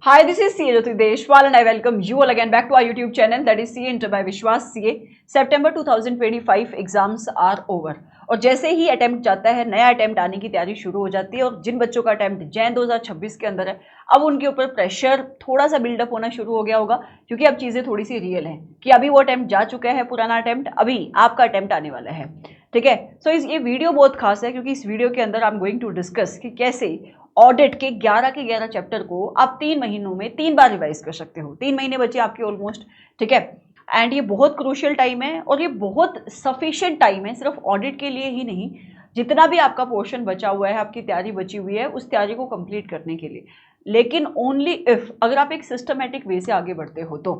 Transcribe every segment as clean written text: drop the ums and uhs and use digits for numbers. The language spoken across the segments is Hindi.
Hi, this is CA Jyoti Deshwal and I welcome you all again back to our YouTube channel that is CA Inter by Vishwas CA. September 2025 exams are over और जैसे ही अटेम्प्ट जाता है नया अटेम्प्ट आने की तैयारी शुरू हो जाती है और जिन बच्चों का अटेम्प्ट जैन 2026 के अंदर है अब उनके ऊपर प्रेशर थोड़ा सा बिल्डअप होना शुरू हो गया होगा क्योंकि अब चीज़ें थोड़ी सी रियल हैं कि अभी वो अटेम्प्ट जा चुका है पुराना अटेम्प्ट, अभी आपका अटेम्प्ट आने वाला है। ठीक है, सो ये वीडियो बहुत खास है क्योंकि इस वीडियो के अंदर I am going to discuss कि कैसे ऑडिट के 11 चैप्टर को आप 3 महीनों में 3 बार रिवाइज कर सकते हो। 3 महीने बचे आपके ऑलमोस्ट, ठीक है, एंड ये बहुत क्रूशियल टाइम है और ये बहुत सफिशिएंट टाइम है सिर्फ ऑडिट के लिए ही नहीं, जितना भी आपका पोर्शन बचा हुआ है, आपकी तैयारी बची हुई है, उस तैयारी को कंप्लीट करने के लिए। लेकिन ओनली इफ अगर आप एक सिस्टमेटिक वे से आगे बढ़ते हो तो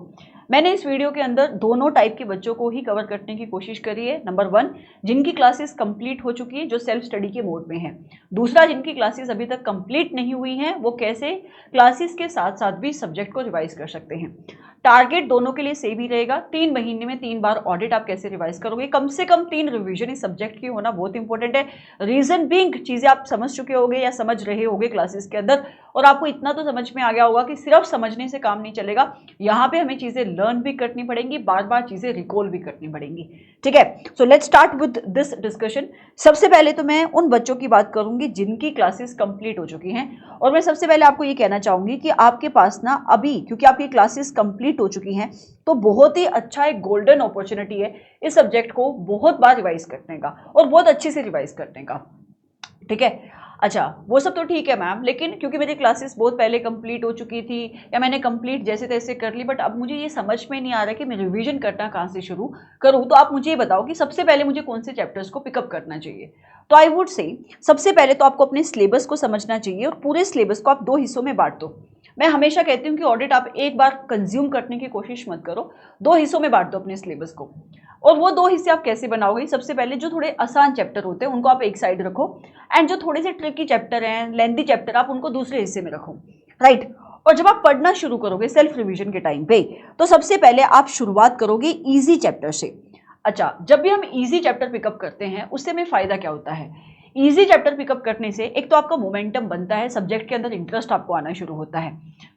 मैंने इस वीडियो के अंदर दोनों टाइप के बच्चों को ही कवर करने की कोशिश करी है। नंबर 1, जिनकी क्लासेस कंप्लीट हो चुकी है जो सेल्फ स्टडी के मोड में है। दूसरा, जिनकी क्लासेस अभी तक कंप्लीट नहीं हुई हैं वो कैसे क्लासेस के साथ साथ भी सब्जेक्ट को रिवाइज कर सकते हैं। टारगेट दोनों के लिए सेम ही रहेगा। 3 महीने में 3 बार ऑडिट आप कैसे रिवाइज करोगे, कम से कम 3 रिवीजन इस सब्जेक्ट की होना बहुत इंपॉर्टेंट है। रीजन बीइंग चीज़ें आप समझ चुके होगे या समझ रहे होगे क्लासेस के अंदर, और आपको इतना तो समझ में आ गया होगा कि सिर्फ समझने से काम नहीं चलेगा, यहाँ पे हमें चीज़ें लर्न भी करनी पड़ेंगी, बार बार चीज़ें रिकॉल भी करनी पड़ेंगी। ठीक है, so let's start with this discussion. सबसे पहले तो मैं उन बच्चों की बात करूंगी जिनकी क्लासेस कंप्लीट हो चुकी हैं, और मैं सबसे पहले आपको ये कहना चाहूंगी कि आपके पास ना अभी, क्योंकि आपकी क्लासेस कंप्लीट हो चुकी हैं, तो बहुत ही अच्छा एक गोल्डन अपॉर्चुनिटी है इस सब्जेक्ट को बहुत बार रिवाइज करने का और बहुत अच्छे से रिवाइज करने का। ठीक है, अच्छा वो सब तो ठीक है मैम, लेकिन क्योंकि मेरी क्लासेस बहुत पहले कंप्लीट हो चुकी थी या मैंने कंप्लीट जैसे तैसे कर ली, बट अब मुझे ये समझ में नहीं आ रहा कि मैं रिवीजन करना कहाँ से शुरू करूँ, तो आप मुझे ये बताओ कि सबसे पहले मुझे कौन से चैप्टर्स को पिकअप करना चाहिए। तो आई वुड से सबसे पहले तो आपको अपने सिलेबस को समझना चाहिए और पूरे सिलेबस को आप 2 हिस्सों में बांट दो। मैं हमेशा कहती हूँ कि ऑडिट आप एक बार कंज्यूम करने की कोशिश मत करो, 2 हिस्सों में बांट दो अपने सिलेबस को। और वो 2 हिस्से आप कैसे बनाओगे, सबसे पहले जो थोड़े आसान चैप्टर होते हैं उनको आप एक साइड रखो, एंड जो थोड़े से ट्रिकी चैप्टर हैं, लेंथी चैप्टर, आप उनको दूसरे हिस्से में रखो, राइट। और जब आप पढ़ना शुरू करोगे सेल्फ रिवीजन के टाइम पे, तो सबसे पहले आप शुरुआत करोगे इजी चैप्टर से। अच्छा, जब भी हम इजी चैप्टर पिकअप करते हैं उससे हमें फायदा क्या होता है, इजी चैप्टर पिकअप करने से एक तो आपका मोमेंटम बनता है, सब्जेक्ट के अंदर इंटरेस्ट आपको आना शुरू होता है,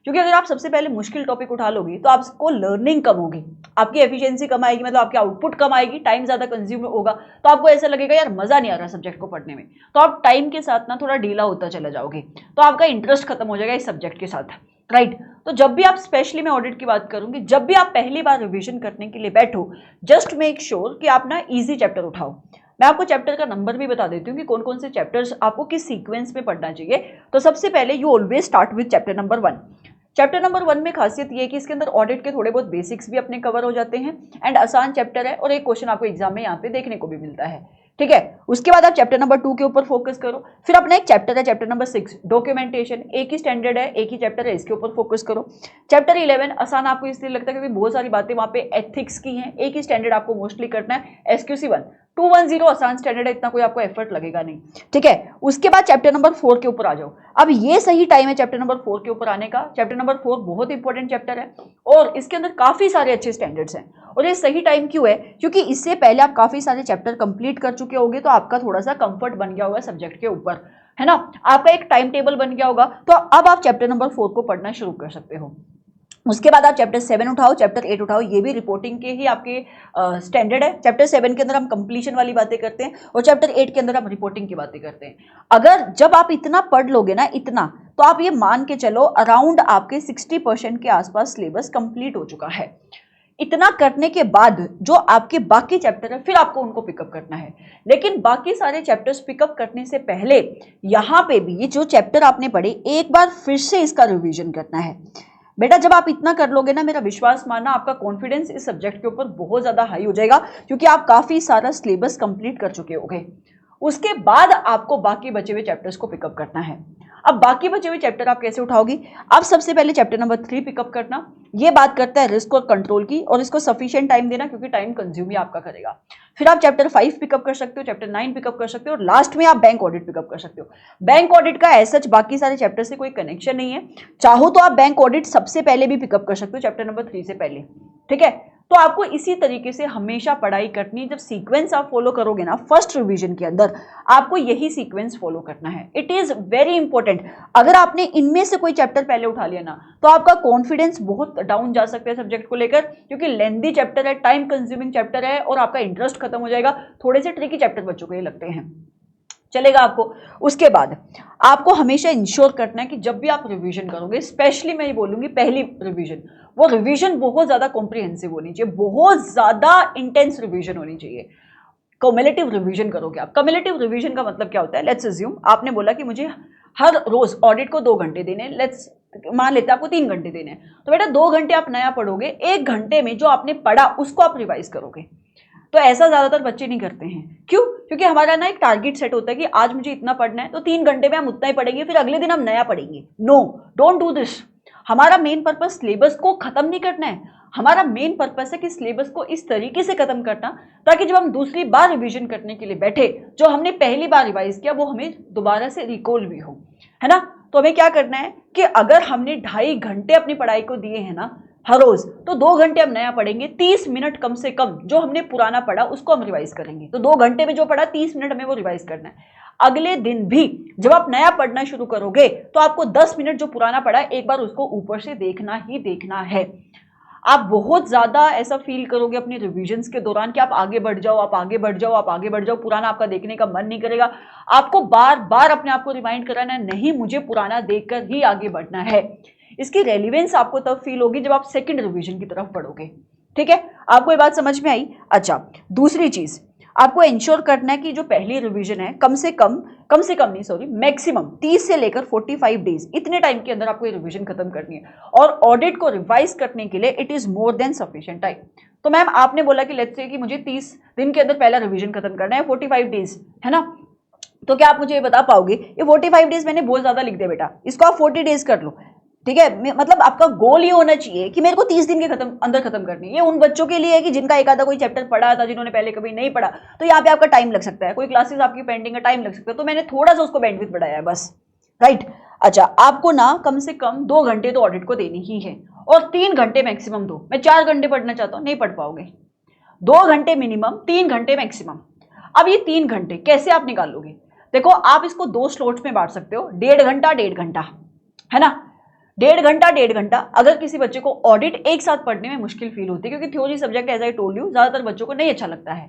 क्योंकि अगर आप सबसे पहले मुश्किल टॉपिक उठा लोगे तो आपको लर्निंग कम होगी, आपकी एफिशिएंसी कम आएगी, मतलब आपकी आउटपुट कम आएगी, टाइम ज़्यादा कंज्यूम होगा, तो आपको ऐसा लगेगा यार मज़ा नहीं आ रहा सब्जेक्ट को पढ़ने में, तो आप टाइम के साथ ना थोड़ा ढीला होता चला जाओगे, तो आपका इंटरेस्ट खत्म हो जाएगा इस सब्जेक्ट के साथ, राइट। तो जब भी आप, स्पेशली मैं ऑडिट की बात करूंगी, जब भी आप पहली बार रिवीजन करने के लिए बैठो, जस्ट मेक श्योर कि आप ना इजी चैप्टर उठाओ। मैं आपको चैप्टर का नंबर भी बता देती हूँ कि कौन कौन से चैप्टर्स आपको किस सीक्वेंस में पढ़ना चाहिए। तो सबसे पहले you always start with chapter number 1। Chapter number 1 में खासियत ये है कि इसके अंदर ऑडिट के थोड़े बहुत बेसिक्स भी अपने कवर हो जाते हैं, एंड आसान चैप्टर है और एक क्वेश्चन आपको एग्जाम में यहाँ पे देखने को भी मिलता है। ठीक है, उसके बाद आप चैप्टर नंबर 2 के ऊपर फोकस करो। फिर अपना एक चैप्टर है चैप्टर नंबर 6 डॉक्यूमेंटेशन, एक ही स्टैंडर्ड है, एक ही चैप्टर है, इसके ऊपर फोकस करो। चैप्टर 11 आसान आपको इसलिए लगता है क्योंकि बहुत सारी बातें वहाँ पे एथिक्स की हैं, एक ही स्टैंडर्ड आपको मोस्टली करना है, SQC 1 210 आसान स्टैंडर्ड है, इतना कोई आपको एफर्ट लगेगा नहीं। ठीक है, उसके बाद चैप्टर नंबर 4 के ऊपर आ जाओ। अब ये सही टाइम है चैप्टर नंबर 4 के ऊपर आने का। चैप्टर नंबर 4 बहुत इंपॉर्टेंट चैप्टर है और इसके अंदर काफी सारे अच्छे स्टैंडर्ड्स हैं, और ये सही टाइम क्यों है, क्योंकि इससे पहले आप काफी सारे चैप्टर कंप्लीट कर चुके होंगे, तो आपका थोड़ा सा कंफर्ट बन गया होगा सब्जेक्ट के ऊपर, है ना, आपका एक टाइम टेबल बन गया होगा, तो अब आप चैप्टर नंबर 4 को पढ़ना शुरू कर सकते हो। उसके बाद आप चैप्टर 7 उठाओ, चैप्टर 8 उठाओ, ये भी रिपोर्टिंग के ही आपके स्टैंडर्ड है। चैप्टर 7 के अंदर हम कंप्लीशन वाली बातें करते हैं और चैप्टर 8 के अंदर हम रिपोर्टिंग की बातें करते हैं। अगर जब आप इतना पढ़ लोगे ना, इतना, तो आप ये मान के चलो अराउंड आपके 60% के आसपास सिलेबस कंप्लीट हो चुका है। इतना करने के बाद जो आपके बाकी चैप्टर है फिर आपको उनको पिकअप करना है, लेकिन बाकी सारे चैप्टर्स पिकअप करने से पहले यहाँ पे भी ये जो चैप्टर आपने पढ़े एक बार फिर से इसका रिवीजन करना है। बेटा जब आप इतना कर लोगे ना, मेरा विश्वास मानना, आपका कॉन्फिडेंस इस सब्जेक्ट के ऊपर बहुत ज्यादा हाई हो जाएगा, क्योंकि आप काफी सारा सिलेबस कंप्लीट कर चुके होंगे। उसके बाद आपको बाकी बचे हुए चैप्टर्स को पिकअप करना है। अब बाकी बचे हुए चैप्टर आप कैसे उठाओगी, आप सबसे पहले चैप्टर नंबर 3 पिकअप करना। ये बात करता है रिस्क और कंट्रोल की, और इसको सफिशिएंट टाइम देना क्योंकि टाइम कंज्यूम ही आपका करेगा। फिर आप चैप्टर 5 पिकअप कर सकते हो, चैप्टर 9 पिकअप कर सकते हो, और लास्ट में आप बैंक ऑडिट पिकअप कर सकते हो। बैंक ऑडिट का ऐसा बाकी सारे चैप्टर से कोई कनेक्शन नहीं है, चाहो तो आप बैंक ऑडिट सबसे पहले भी पिकअप कर सकते हो चैप्टर नंबर 3 से पहले। ठीक है, तो आपको इसी तरीके से हमेशा पढ़ाई करनी है। जब सीक्वेंस आप फॉलो करोगे ना फर्स्ट रिवीजन के अंदर, आपको यही सीक्वेंस फॉलो करना है। It is very important. अगर आपने इनमें से कोई चैप्टर पहले उठा लिया ना तो आपका कॉन्फिडेंस बहुत डाउन जा सकता है सब्जेक्ट को लेकर, क्योंकि लेंथी चैप्टर है, टाइम कंज्यूमिंग चैप्टर है और आपका इंटरेस्ट खत्म हो जाएगा। थोड़े से ट्रिकी चैप्टर बच्चों को ये लगते हैं, चलेगा आपको। उसके बाद आपको हमेशा इंश्योर करना है कि जब भी आप रिवीजन करोगे, स्पेशली मैं ये बोलूंगी पहली रिवीजन, वो रिवीजन बहुत ज्यादा कॉम्प्रिहेंसिव होनी चाहिए, बहुत ज्यादा इंटेंस रिवीजन होनी चाहिए। कम्युलेटिव रिवीजन करोगे आप। कम्युलेटिव रिवीजन का मतलब क्या होता है? लेट्स अज्यूम आपने बोला कि मुझे हर रोज ऑडिट को 2 घंटे देने, लेट्स मान लेते हैं आपको 3 घंटे देने, तो बेटा 2 घंटे आप नया पढ़ोगे, 1 घंटे में जो आपने पढ़ा उसको आप रिवाइज करोगे। तो ऐसा ज्यादातर बच्चे नहीं करते हैं। क्यों? क्योंकि हमारा ना एक टारगेट सेट होता है कि आज मुझे इतना पढ़ना है, तो 3 घंटे में हम उतना ही पढ़ेंगे, फिर अगले दिन हम नया पढ़ेंगे। No, don't do this. हमारा मेन पर्पस सिलेबस को खत्म नहीं करना है, हमारा मेन पर्पस है कि सिलेबस को इस तरीके से खत्म करना ताकि जब हम दूसरी बार रिवीजन करने के लिए बैठे, जो हमने पहली बार रिवाइज किया वो हमें दोबारा से रिकॉल भी हो, है ना। तो हमें क्या करना है कि अगर हमने 2.5 घंटे अपनी पढ़ाई को दिए हैं ना हर रोज, तो 2 घंटे हम नया पढ़ेंगे, 30 मिनट कम से कम जो हमने पुराना पढ़ा उसको हम रिवाइज करेंगे। तो 2 घंटे में जो पढ़ा 30 मिनट हमें वो रिवाइज करना है। अगले दिन भी जब आप नया पढ़ना शुरू करोगे तो आपको 10 मिनट जो पुराना पढ़ा एक बार उसको ऊपर से देखना ही देखना है। आप बहुत ज्यादा ऐसा फील करोगे अपनी रिविजन्स के दौरान कि आप आगे बढ़ जाओ, आप आगे बढ़ जाओ, आप आगे बढ़ जाओ, पुराना आपका देखने का मन नहीं करेगा। आपको बार बार अपने आप को रिमाइंड कराना है, नहीं मुझे पुराना देखकर ही आगे बढ़ना है। इसकी रेलिवेंस आपको तब फील होगी जब आप सेकंड रिवीजन की तरफ बढ़ोगे। ठीक है, आपको ये बात समझ में आई? अच्छा, दूसरी चीज आपको इंश्योर करना है कि जो पहली रिवीजन है कम से कम नहीं सॉरी मैक्सिमम 30 से लेकर 45 डेज, इतने टाइम के अंदर आपको ये रिवीजन खत्म करनी है। और ऑडिट को रिवाइज करने के लिए it is more than sufficient time. तो मैम आपने बोला कि लेट्स से कि मुझे 30 दिन के अंदर पहला रिवीजन खत्म करना है, 45 डेज है ना, तो क्या आप मुझे ये बता पाओगे? ये 45 डेज मैंने बहुत ज्यादा लिख दिया बेटा, इसको आप 40 डेज कर लो। ठीक है, मतलब आपका गोल ये होना चाहिए कि मेरे को 30 दिन के अंदर खत्म करनी है। ये उन बच्चों के लिए है कि जिनका एक आधा कोई चैप्टर पढ़ा था, जिन्होंने पहले कभी नहीं पढ़ा, तो यहाँ पे आपका टाइम लग सकता है, कोई क्लासेस आपकी पेंडिंग है, टाइम लग सकता है, तो मैंने थोड़ा सा उसको बैंडविड्थ बढ़ाया है बस, राइट। अच्छा, आपको ना कम से कम 2 घंटे तो ऑडिट को देनी ही है और 3 घंटे मैक्सिमम दो। मैं 4 घंटे पढ़ना चाहता हूँ, नहीं पढ़ पाओगे। 2 घंटे मिनिमम, 3 घंटे मैक्सिमम। अब ये 3 घंटे कैसे आप निकालोगे? देखो, आप इसको 2 स्लॉट्स में बांट सकते हो, 1.5 घंटा 1.5 घंटा, है ना। 1.5 घंटा अगर किसी बच्चे को ऑडिट एक साथ पढ़ने में मुश्किल फील होती है, क्योंकि theory subject as I told you ज्यादातर बच्चों को नहीं अच्छा लगता है।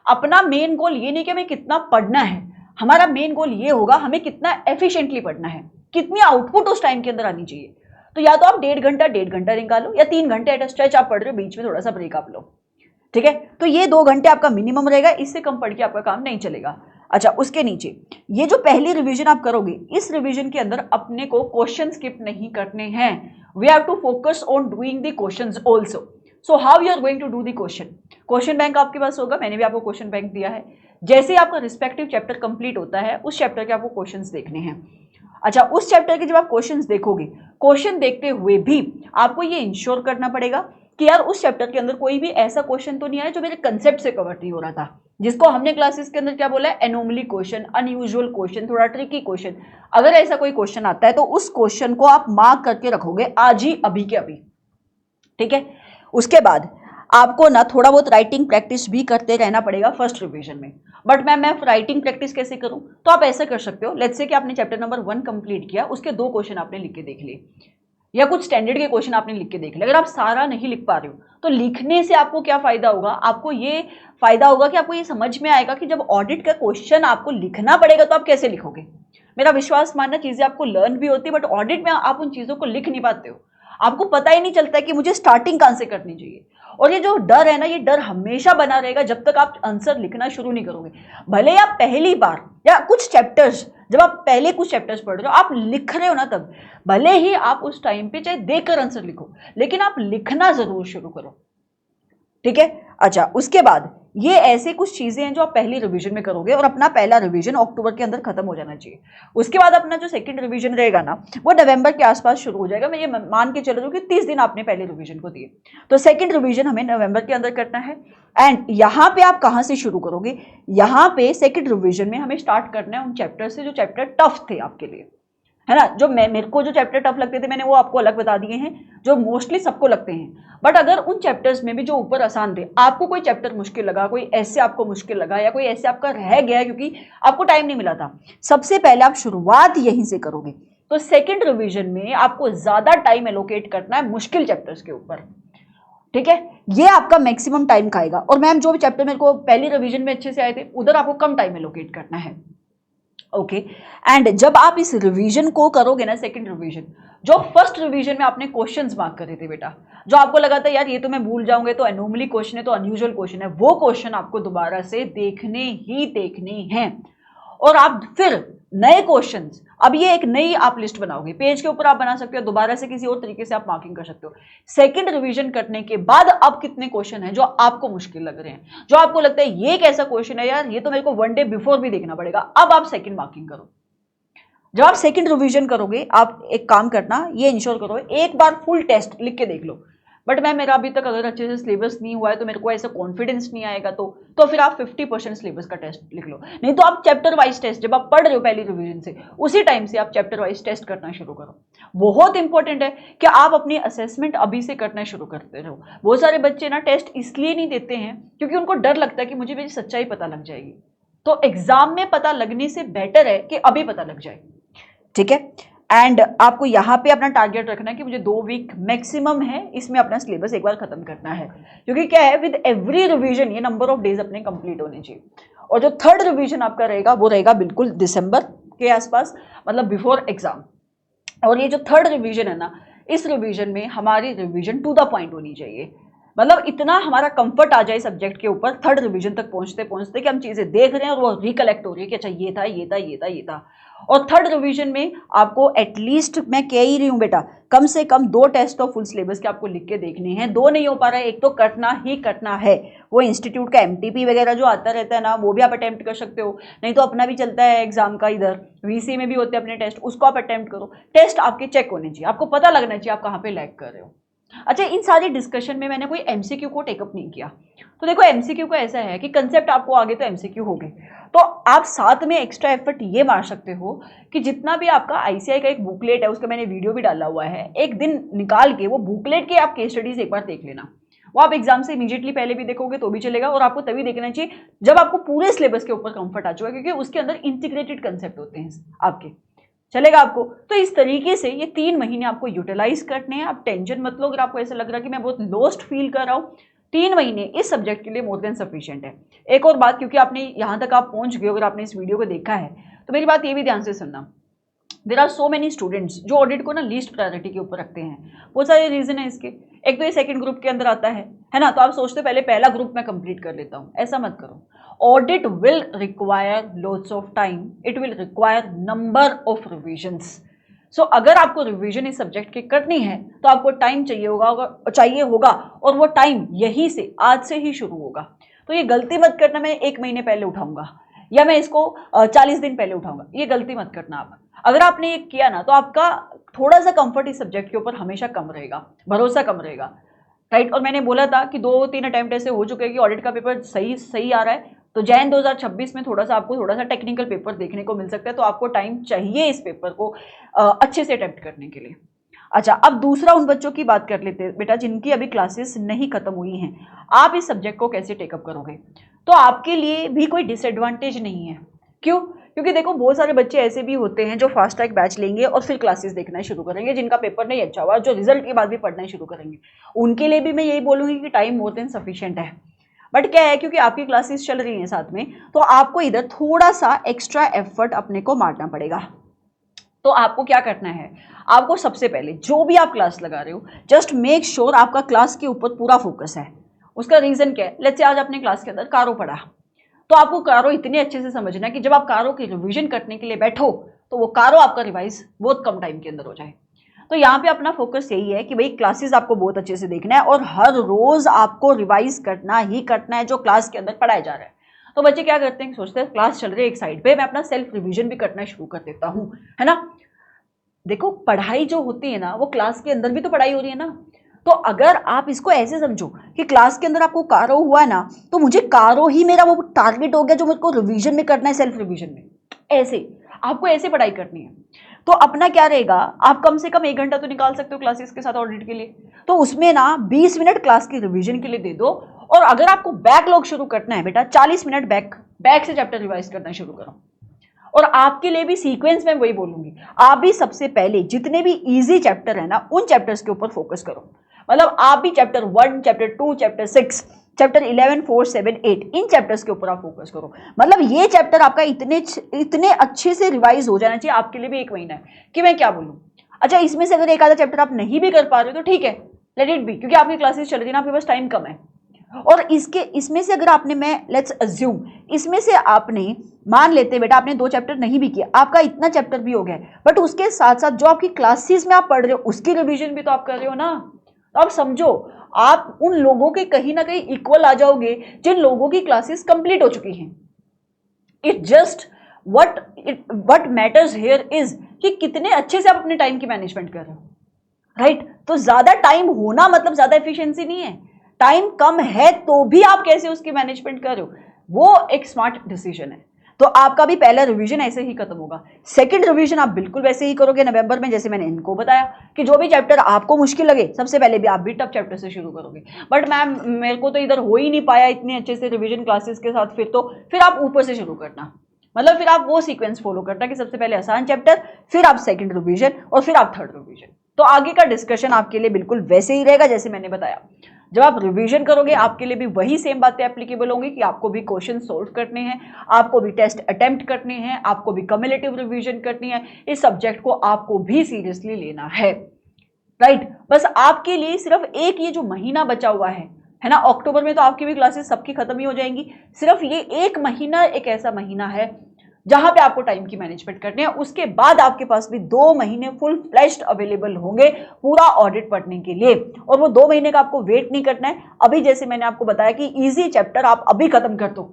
अपना मेन गोल ये नहीं कि हमें कितना पढ़ना है, हमारा मेन गोल ये होगा हमें कितना एफिशिएंटली पढ़ना है, कितनी आउटपुट उस टाइम के अंदर आनी चाहिए। तो या तो आप 1.5 घंटा निकालो या 3 घंटे एट अ स्ट्रेच आप पढ़ रहे हो, बीच में थोड़ा सा ब्रेक आप लो। ठीक है, तो ये 2 घंटे आपका मिनिमम रहेगा, इससे कम पढ़ के आपका काम नहीं चलेगा। अच्छा, उसके नीचे ये जो पहली रिवीजन आप करोगे, इस रिवीजन के अंदर अपने को क्वेश्चन स्किप नहीं करने हैं। We have to focus on doing the questions also. So how you are going to do the question bank आपके पास होगा, मैंने भी आपको क्वेश्चन बैंक दिया है। जैसे ही आपका रिस्पेक्टिव चैप्टर कंप्लीट होता है, उस चैप्टर के आपको क्वेश्चंस देखने हैं। अच्छा, उस चैप्टर के जब आप क्वेश्चंस देखोगे, क्वेश्चन देखते हुए भी आपको ये इंश्योर करना पड़ेगा कि यार उस चैप्टर के अंदर कोई भी ऐसा क्वेश्चन तो नहीं आया जो मेरे कंसेप्ट से कवर नहीं हो रहा था, जिसको हमने क्लासेस के अंदर क्या बोला है, एनोमली क्वेश्चन, अनयूजुअल क्वेश्चन, थोड़ा ट्रिकी क्वेश्चन। अगर ऐसा कोई क्वेश्चन आता है तो उस क्वेश्चन को आप मार्क करके रखोगे आज ही, अभी के अभी। ठीक है, उसके बाद आपको ना थोड़ा बहुत राइटिंग प्रैक्टिस भी करते रहना पड़ेगा फर्स्ट रिवीजन में। बट मैं राइटिंग प्रैक्टिस कैसे करूं? तो आप ऐसा कर सकते हो, लेट्स से कि आपने चैप्टर नंबर 1 कंप्लीट किया, उसके 2 क्वेश्चन आपने लिख के देख लिए, या कुछ स्टैंडर्ड के क्वेश्चन आपने लिख के देख लिया। अगर आप सारा नहीं लिख पा रहे हो तो लिखने से आपको क्या फायदा होगा? आपको ये फायदा होगा कि आपको ये समझ में आएगा कि जब ऑडिट का क्वेश्चन आपको लिखना पड़ेगा तो आप कैसे लिखोगे। मेरा विश्वास मानना, चीजें आपको लर्न भी होती है, बट ऑडिट में आप उन चीजों को लिख नहीं पाते हो, आपको पता ही नहीं चलता है कि मुझे स्टार्टिंग कहां से करनी चाहिए। और ये जो डर है ना, ये डर हमेशा बना रहेगा जब तक आप आंसर लिखना शुरू नहीं करोगे। भले आप पहली बार या कुछ चैप्टर्स, जब आप पहले कुछ चैप्टर्स पढ़ रहे हो, आप लिख रहे हो ना, तब भले ही आप उस टाइम पे चाहे देखकर आंसर लिखो, लेकिन आप लिखना जरूर शुरू करो। ठीक है, अच्छा, उसके बाद ये ऐसे कुछ चीजें हैं जो आप पहली रिवीजन में करोगे और अपना पहला रिवीजन अक्टूबर के अंदर खत्म हो जाना चाहिए। उसके बाद अपना जो सेकंड रिवीजन रहेगा ना, वो नवंबर के आसपास शुरू हो जाएगा। मैं ये मान के चल रही हूँ कि 30 दिन आपने पहले रिवीजन को दिए, तो सेकंड रिवीजन हमें नवंबर के अंदर करना है। एंड यहाँ पे आप कहाँ से शुरू करोगे? यहाँ पे सेकंड रिवीजन में हमें स्टार्ट करना है उन चैप्टर से जो चैप्टर टफ थे आपके लिए। है ना। जो मेरे को जो चैप्टर टफ लगते थे मैंने वो आपको अलग बता दिए हैं, जो मोस्टली सबको लगते हैं। बट अगर उन चैप्टर्स में भी जो ऊपर आसान थे, आपको कोई चैप्टर मुश्किल लगा, कोई ऐसे आपको मुश्किल लगा, या कोई ऐसे आपका रह गया क्योंकि आपको टाइम नहीं मिला था, सबसे पहले आप शुरुआत यहीं से करोगे। तो सेकेंड रिविजन में आपको ज्यादा टाइम एलोकेट करना है मुश्किल चैप्टर्स के ऊपर, ठीक है। ये आपका मैक्सिमम टाइम खाएगा। और मैम जो भी चैप्टर मेरे को पहली रिवीजन में अच्छे से आए थे उधर आपको कम टाइम एलोकेट करना है, ओके। एंड जब आप इस रिवीजन को करोगे ना, सेकंड रिवीजन, जो फर्स्ट रिवीजन में आपने क्वेश्चंस मार्क करे थे बेटा, जो आपको लगा था यार ये तो मैं भूल जाऊंगे, तो एनोमली क्वेश्चन है, तो अनयूजुअल क्वेश्चन है, वो क्वेश्चन आपको दोबारा से देखने हैं। और आप फिर नए क्वेश्चंस, अब ये एक नई आप लिस्ट बनाओगे, पेज के ऊपर आप बना सकते हो, दोबारा से किसी और तरीके से आप मार्किंग कर सकते हो। सेकंड रिवीजन करने के बाद अब कितने क्वेश्चन हैं जो आपको मुश्किल लग रहे हैं, जो आपको लगता है ये कैसा क्वेश्चन है यार, ये तो मेरे को वन डे बिफोर भी देखना पड़ेगा, अब आप सेकंड मार्किंग करो। जब आप सेकंड रिवीजन करोगे, आप एक काम करना, ये इंश्योर करो एक बार फुल टेस्ट लिख के देख लो। बट मैम मेरा अभी तक अगर अच्छे से सिलेबस नहीं हुआ है तो मेरे को ऐसा कॉन्फिडेंस नहीं आएगा, तो फिर आप 50% सिलेबस का टेस्ट लिख लो। नहीं तो आप चैप्टर वाइज टेस्ट, जब आप पढ़ रहे हो पहली रिवीजन से, उसी टाइम से आप चैप्टर वाइज टेस्ट करना शुरू करो। बहुत इंपॉर्टेंट है कि आप अपनी असेसमेंट अभी से करना शुरू करते रहो। बहुत सारे बच्चे ना टेस्ट इसलिए नहीं देते हैं क्योंकि उनको डर लगता है कि मुझे मेरी सच्चाई पता लग जाएगी। तो एग्जाम में पता लगने से बेटर है कि अभी पता लग जाए, ठीक है। एंड आपको यहाँ पे अपना टारगेट रखना है कि मुझे 2 वीक मैक्सिमम है, इसमें अपना सिलेबस एक बार खत्म करना है, क्योंकि क्या है विद एवरी रिवीजन ये नंबर ऑफ डेज अपने कंप्लीट होने चाहिए। और जो थर्ड रिवीजन आपका रहेगा वो रहेगा बिल्कुल दिसंबर के आसपास, मतलब बिफोर एग्जाम। और ये जो थर्ड रिवीजन है ना, इस रिवीजन में हमारी रिवीजन टू द पॉइंट होनी चाहिए, मतलब इतना हमारा कंफर्ट आ जाए सब्जेक्ट के ऊपर थर्ड रिवीजन तक पहुंचते पहुंचते कि हम चीजें देख रहे हैं और वो रिकलेक्ट हो रही है कि अच्छा ये था ये था ये था ये था। और थर्ड रिवीजन में आपको एटलीस्ट, मैं कह ही रही हूँ बेटा, कम से कम 2 टेस्ट तो फुल सिलेबस के आपको लिख के देखने हैं। 2 नहीं हो पा रहा है, एक तो करना ही करना है। वो इंस्टीट्यूट का MTP वगैरह जो आता रहता है ना, वो भी आप अटेम्प्ट कर सकते हो, नहीं तो अपना भी चलता है एग्जाम का, इधर VC में भी होते हैं अपने टेस्ट, उसको आप अटेम्प्ट करो। टेस्ट आपके चेक होने चाहिए, आपको पता लगना चाहिए आप कहाँ पे लैग कर रहे हो। अच्छा, इन सारी डिस्कशन में मैंने कोई MCQ को टेकअप नहीं किया। तो देखो MCQ का ऐसा है कि कंसेप्ट आपको आगे तो MCQ हो गए, तो आप साथ में एक्स्ट्रा एफर्ट ये मार सकते हो कि जितना भी आपका ICI का एक बुकलेट है, उसका मैंने वीडियो भी डाला हुआ है, एक दिन निकाल के वो बुकलेट के आप केस स्टडीज एक बार देख लेना। वो आप एग्जाम से इमीडिएटली पहले भी देखोगे तो भी चलेगा, और आपको तभी देखना चाहिए जब आपको पूरे सिलेबस के ऊपर कंफर्ट आ चुका है, क्योंकि उसके अंदर इंटीग्रेटेड कंसेप्ट होते हैं आपके, चलेगा आपको। तो इस तरीके से ये 3 महीने आपको यूटिलाइज करने हैं। आप टेंशन मत लो, अगर आपको ऐसा लग रहा है कि मैं बहुत लॉस्ट फील कर रहा हूँ, 3 महीने इस सब्जेक्ट के लिए मोर देन सफिशिएंट है। एक और बात, क्योंकि आपने यहाँ तक आप पहुँच गए, अगर आपने इस वीडियो को देखा है तो मेरी बात ये भी ध्यान से सुनना, there are so many students जो ऑडिट को ना लीस्ट प्रायोरिटी के ऊपर रखते हैं। बहुत सारे रीजन है इसके। एक तो ये सेकंड ग्रुप के अंदर आता है ना, तो आप सोचते पहले पहला ग्रुप मैं कंप्लीट कर लेता हूँ, ऐसा मत करो। Audit will require loads of time, it will require number of revisions. So अगर आपको रिवीजन इस सब्जेक्ट की करनी है तो आपको टाइम चाहिए होगा, और वो टाइम यहीं से आज से ही शुरू होगा। तो ये गलती मत करना मैं 1 महीने पहले उठाऊंगा या मैं इसको 40 दिन पहले उठाऊंगा, ये गलती मत करना आप। अगर आपने ये किया ना तो आपका थोड़ा सा कंफर्ट इस सब्जेक्ट के ऊपर हमेशा कम रहेगा, भरोसा कम रहेगा, राइट। और मैंने बोला था कि 2-3 अटेम्प्ट ऐसे हो चुके हैं कि ऑडिट का पेपर सही आ रहा है, तो जैन 2026 में आपको थोड़ा सा टेक्निकल पेपर देखने को मिल सकता है, तो आपको टाइम चाहिए इस पेपर को अच्छे से अटेम्प्ट करने के लिए। अच्छा, अब दूसरा उन बच्चों की बात कर लेते हैं बेटा जिनकी अभी क्लासेस नहीं खत्म हुई हैं, आप इस सब्जेक्ट को कैसे टेकअप करोगे। तो आपके लिए भी कोई डिसएडवांटेज नहीं है। क्यों? क्योंकि देखो बहुत सारे बच्चे ऐसे भी होते हैं जो फास्ट ट्रैक बैच लेंगे और फिर क्लासेस देखना शुरू करेंगे, जिनका पेपर नहीं अच्छा हुआ, जो रिजल्ट के बाद भी पढ़ना शुरू करेंगे। उनके लिए भी मैं यही बोलूँगी कि टाइम मोर देन सफिशिएंट है। बट क्या है, क्योंकि आपकी क्लासेस चल रही हैं साथ में, तो आपको इधर थोड़ा सा एक्स्ट्रा एफर्ट अपने को मारना पड़ेगा। तो आपको क्या करना है, आपको सबसे पहले जो भी आप क्लास लगा रहे हो, जस्ट मेक श्योर आपका क्लास के ऊपर पूरा फोकस है। उसका रीजन क्या है, लेट्स से आज अपने क्लास के अंदर कारो पढ़ा, तो आपको कारो इतने अच्छे से समझना है कि जब आप कारो की रिवीजन करने के लिए बैठो तो वो कारो आपका रिवाइज बहुत कम टाइम के अंदर हो जाए। तो यहाँ पे अपना फोकस यही है कि भाई क्लासेस आपको बहुत अच्छे से देखना है और हर रोज आपको रिवाइज करना ही करना है जो क्लास के अंदर पढ़ाया जा रहा है। तो बच्चे क्या करते हैं, सोचते हैं क्लास चल रही है एक साइड पे, मैं अपना सेल्फ रिवीजन भी करना शुरू कर देता हूँ, है ना। देखो पढ़ाई जो होती है ना, वो क्लास के अंदर भी तो पढ़ाई हो रही है ना। तो अगर आप इसको ऐसे समझो कि क्लास के अंदर आपको कारो हुआ है ना, तो मुझे कारो ही मेरा वो टारगेट हो गया जो मेरे को रिवीजन में करना है, सेल्फ रिवीजन में। ऐसे आपको ऐसे पढ़ाई करनी है। तो अपना क्या रहेगा, आप कम से कम 1 घंटा तो निकाल सकते हो क्लासेस के साथ ऑडिट के लिए, तो उसमें ना 20 मिनट क्लास की रिवीजन के लिए दे दो। और अगर आपको बैकलॉग शुरू करना है बेटा, 40 मिनट बैक से चैप्टर रिवाइज करना शुरू करो। और आपके लिए भी सीक्वेंस में वही बोलूंगी, आप भी सबसे पहले जितने भी इजी चैप्टर है ना, उन चैप्टर्स के ऊपर फोकस करो। मतलब आप भी चैप्टर 1, चैप्टर 2, चैप्टर 6, चैप्टर 11, 4, 7, 8 इन चैप्टर्स के ऊपर आप फोकस करो। मतलब ये चैप्टर आपका इतने अच्छे से रिवाइज हो जाना चाहिए, आपके लिए भी 1 महीना है कि मैं क्या बोलूं। अच्छा, इसमें से अगर एक आधा चैप्टर आप नहीं भी कर पा रहे हो तो ठीक है, लेट इट बी, क्योंकि आपकी क्लासेस चल रही है ना, आपके पास टाइम कम है। और इसमें से अगर आपने, मैं लेट्स अज्यूम, इसमें से आपने, मान लेते बेटा आपने 2 चैप्टर नहीं भी किया, आपका इतना चैप्टर भी हो गया, बट उसके साथ साथ जो आपकी क्लासेस में आप पढ़ रहे हो उसकी रिवीजन भी तो आप कर रहे हो ना। तो आप समझो, आप उन लोगों के कहीं ना कहीं इक्वल आ जाओगे जिन लोगों की क्लासेस कंप्लीट हो चुकी हैं। It just what matters here is कि कितने अच्छे से आप अपने टाइम की मैनेजमेंट कर रहे हो, राइट। तो ज्यादा टाइम होना मतलब ज्यादा एफिशिएंसी नहीं है, टाइम कम है तो भी आप कैसे उसकी मैनेजमेंट कर रहे हो, वो एक स्मार्ट डिसीजन है। तो आपका भी पहला रिवीजन ऐसे ही खत्म होगा, सेकंड रिवीजन आप बिल्कुल वैसे ही करोगे नवंबर में, जैसे मैंने इनको बताया कि जो भी चैप्टर आपको मुश्किल लगे, सबसे पहले भी आप भी टफ चैप्टर से शुरू करोगे। बट मैम मेरे को तो इधर हो ही नहीं पाया इतने अच्छे से रिवीजन क्लासेस के साथ, फिर आप ऊपर से शुरू करना। मतलब फिर आप वो सीक्वेंस फॉलो करना कि सबसे पहले आसान चैप्टर, फिर आप सेकंड रिवीजन, और फिर आप थर्ड रिवीजन। तो आगे का डिस्कशन आपके लिए बिल्कुल वैसे ही रहेगा जैसे मैंने बताया। जब आप रिवीजन करोगे आपके लिए भी वही सेम बातें एप्लीकेबल होंगी कि आपको भी क्वेश्चन सोल्व करने हैं, आपको भी टेस्ट अटेम्प्ट करने हैं, आपको भी कम्युलेटिव रिवीजन करनी है, इस सब्जेक्ट को आपको भी सीरियसली लेना है, राइट। बस आपके लिए सिर्फ एक ये जो महीना बचा हुआ है ना, अक्टूबर में तो आपकी भी क्लासेस सबकी खत्म ही हो जाएंगी, सिर्फ ये 1 महीना एक ऐसा महीना है जहां पे आपको टाइम की मैनेजमेंट करनी है। उसके बाद आपके पास भी 2 महीने फुल फ्लैश्ड अवेलेबल होंगे पूरा ऑडिट पढ़ने के लिए, और वो 2 महीने का आपको वेट नहीं करना है। अभी जैसे मैंने आपको बताया कि इजी चैप्टर आप अभी खत्म कर दो,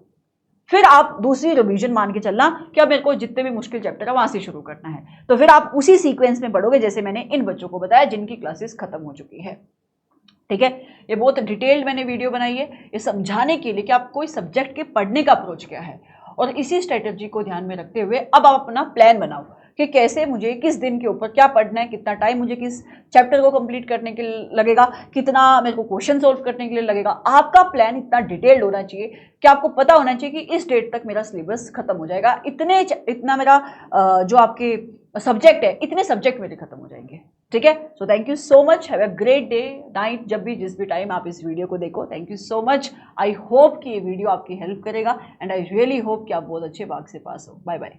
फिर आप दूसरी रिवीजन मान के चलना कि अब मेरे को जितने भी मुश्किल चैप्टर है वहां से शुरू करना है, तो फिर आप उसी सीक्वेंस में पढ़ोगे जैसे मैंने इन बच्चों को बताया जिनकी क्लासेस खत्म हो चुकी है। ठीक है, ये बहुत डिटेल्ड मैंने वीडियो बनाई है ये समझाने के लिए कि आप कोई सब्जेक्ट के पढ़ने का अप्रोच क्या है, और इसी स्ट्रेटजी को ध्यान में रखते हुए अब आप अपना प्लान बनाओ कि कैसे मुझे किस दिन के ऊपर क्या पढ़ना है, कितना टाइम मुझे किस चैप्टर को कंप्लीट करने के लिए लगेगा, कितना मेरे को क्वेश्चन सोल्व करने के लिए लगेगा। आपका प्लान इतना डिटेल्ड होना चाहिए कि आपको पता होना चाहिए कि इस डेट तक मेरा सिलेबस खत्म हो जाएगा, इतना मेरा जो आपके सब्जेक्ट है, इतने सब्जेक्ट मेरे खत्म हो जाएंगे। ठीक है, so thank you so much, have a great day night, जब भी जिस भी टाइम आप इस वीडियो को देखो। Thank you so much, I hope कि ये वीडियो आपकी हेल्प करेगा, एंड आई रियली होप कि आप बहुत अच्छे मार्क्स से पास हो। Bye bye.